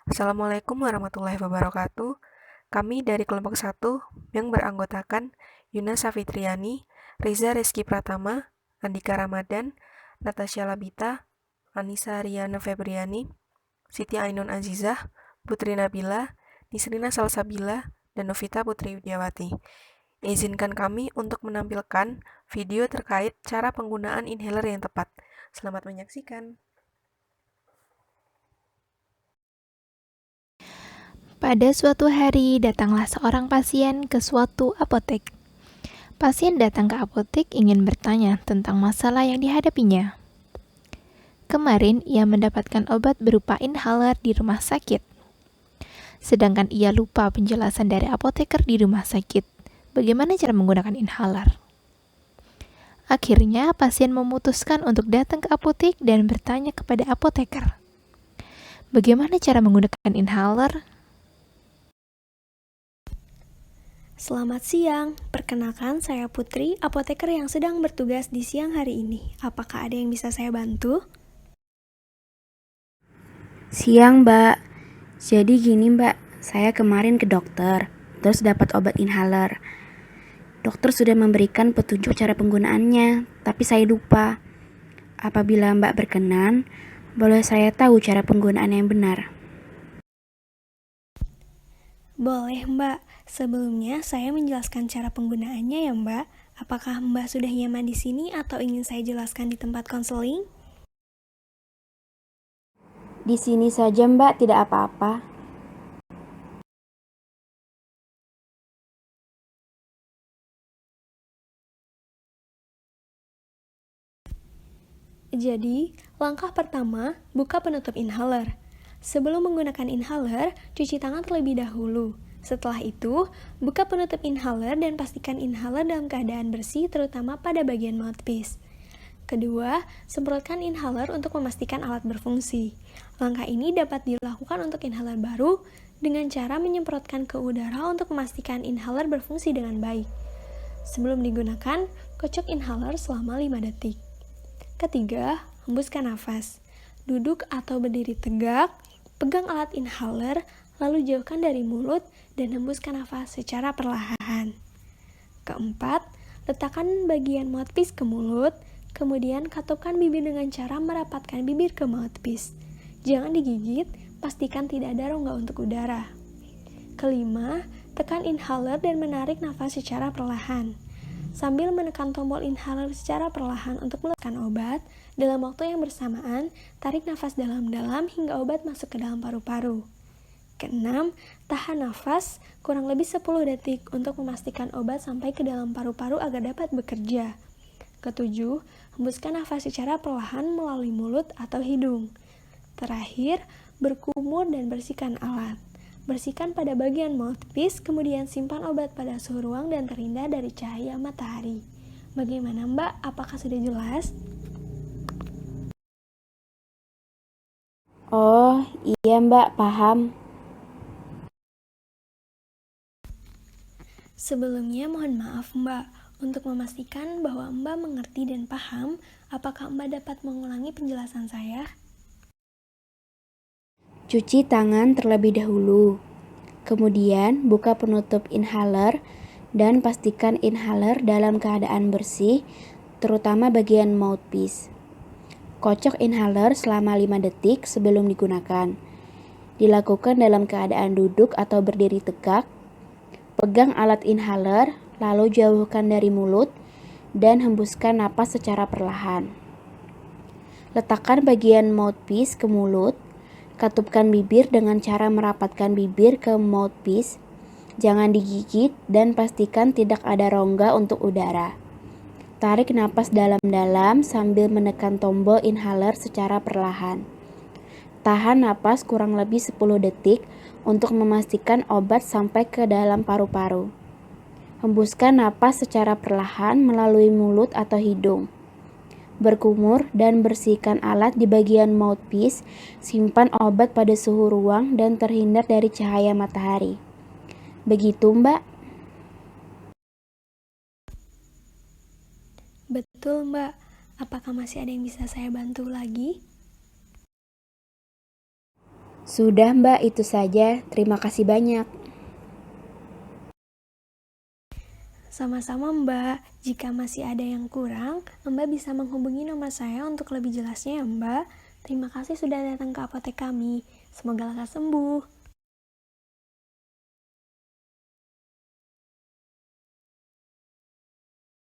Assalamualaikum warahmatullahi wabarakatuh. Kami dari kelompok 1 yang beranggotakan Yuna Safitriani, Riza Rizky Pratama, Andika Ramadan, Natasha Labita, Anissa Riana Febriani, Siti Ainun Azizah, Putri Nabila, Nisrina Salsabila, dan Novita Putri Widiawati. Izinkan kami untuk menampilkan video terkait cara penggunaan inhaler yang tepat. Selamat menyaksikan. Pada suatu hari, datanglah seorang pasien ke suatu apotek. Pasien datang ke apotek ingin bertanya tentang masalah yang dihadapinya. Kemarin, ia mendapatkan obat berupa inhaler di rumah sakit. Sedangkan ia lupa penjelasan dari apoteker di rumah sakit. Bagaimana cara menggunakan inhaler? Akhirnya, pasien memutuskan untuk datang ke apotek dan bertanya kepada apoteker. Bagaimana cara menggunakan inhaler? Selamat siang, perkenalkan saya Putri, apoteker yang sedang bertugas di siang hari ini. Apakah ada yang bisa saya bantu? Siang, Mbak. Jadi gini, Mbak. Saya kemarin ke dokter, terus dapat obat inhaler. Dokter sudah memberikan petunjuk cara penggunaannya, tapi saya lupa. Apabila Mbak berkenan, boleh saya tahu cara penggunaan yang benar? Boleh Mbak, sebelumnya saya menjelaskan cara penggunaannya ya Mbak. Apakah Mbak sudah nyaman di sini atau ingin saya jelaskan di tempat konseling? Di sini saja, Mbak, tidak apa-apa. Jadi, langkah pertama, buka penutup inhaler. Sebelum menggunakan inhaler, cuci tangan terlebih dahulu. Setelah itu, buka penutup inhaler dan pastikan inhaler dalam keadaan bersih terutama pada bagian mouthpiece. Kedua, semprotkan inhaler untuk memastikan alat berfungsi. Langkah ini dapat dilakukan untuk inhaler baru dengan cara menyemprotkan ke udara untuk memastikan inhaler berfungsi dengan baik. Sebelum digunakan, kocok inhaler selama 5 detik. Ketiga, hembuskan nafas. Duduk atau berdiri tegak, pegang alat inhaler, lalu jauhkan dari mulut dan hembuskan nafas secara perlahan. Keempat, letakkan bagian mouthpiece ke mulut, kemudian katupkan bibir dengan cara merapatkan bibir ke mouthpiece. Jangan digigit, pastikan tidak ada rongga untuk udara. Kelima, tekan inhaler dan menarik nafas secara perlahan. Sambil menekan tombol inhaler secara perlahan untuk melepaskan obat, dalam waktu yang bersamaan, tarik nafas dalam-dalam hingga obat masuk ke dalam paru-paru. Keenam, tahan nafas kurang lebih 10 detik untuk memastikan obat sampai ke dalam paru-paru agar dapat bekerja. Ketujuh, hembuskan nafas secara perlahan melalui mulut atau hidung. Terakhir, berkumur dan bersihkan alat. Bersihkan pada bagian mouthpiece, kemudian simpan obat pada suhu ruang dan terhindar dari cahaya matahari. Bagaimana Mbak? Apakah sudah jelas? Oh, iya, Mbak, paham. Sebelumnya mohon maaf Mbak, untuk memastikan bahwa Mbak mengerti dan paham, apakah Mbak dapat mengulangi penjelasan saya? Cuci tangan terlebih dahulu. Kemudian, buka penutup inhaler dan pastikan inhaler dalam keadaan bersih, terutama bagian mouthpiece. Kocok inhaler selama 5 detik sebelum digunakan. Dilakukan dalam keadaan duduk atau berdiri tegak. Pegang alat inhaler, lalu jauhkan dari mulut dan hembuskan napas secara perlahan. Letakkan bagian mouthpiece ke mulut. Katupkan bibir dengan cara merapatkan bibir ke mouthpiece. Jangan digigit dan pastikan tidak ada rongga untuk udara. Tarik napas dalam-dalam sambil menekan tombol inhaler secara perlahan. Tahan napas kurang lebih 10 detik untuk memastikan obat sampai ke dalam paru-paru. Hembuskan napas secara perlahan melalui mulut atau hidung. Berkumur dan bersihkan alat di bagian mouthpiece, simpan obat pada suhu ruang dan terhindar dari cahaya matahari. Begitu, Mbak? Betul Mbak, apakah masih ada yang bisa saya bantu lagi? Sudah Mbak, itu saja. Terima kasih banyak. Sama-sama Mbak, jika masih ada yang kurang, Mbak bisa menghubungi nomor saya untuk lebih jelasnya ya Mbak. Terima kasih sudah datang ke apotek kami. Semoga lekas sembuh.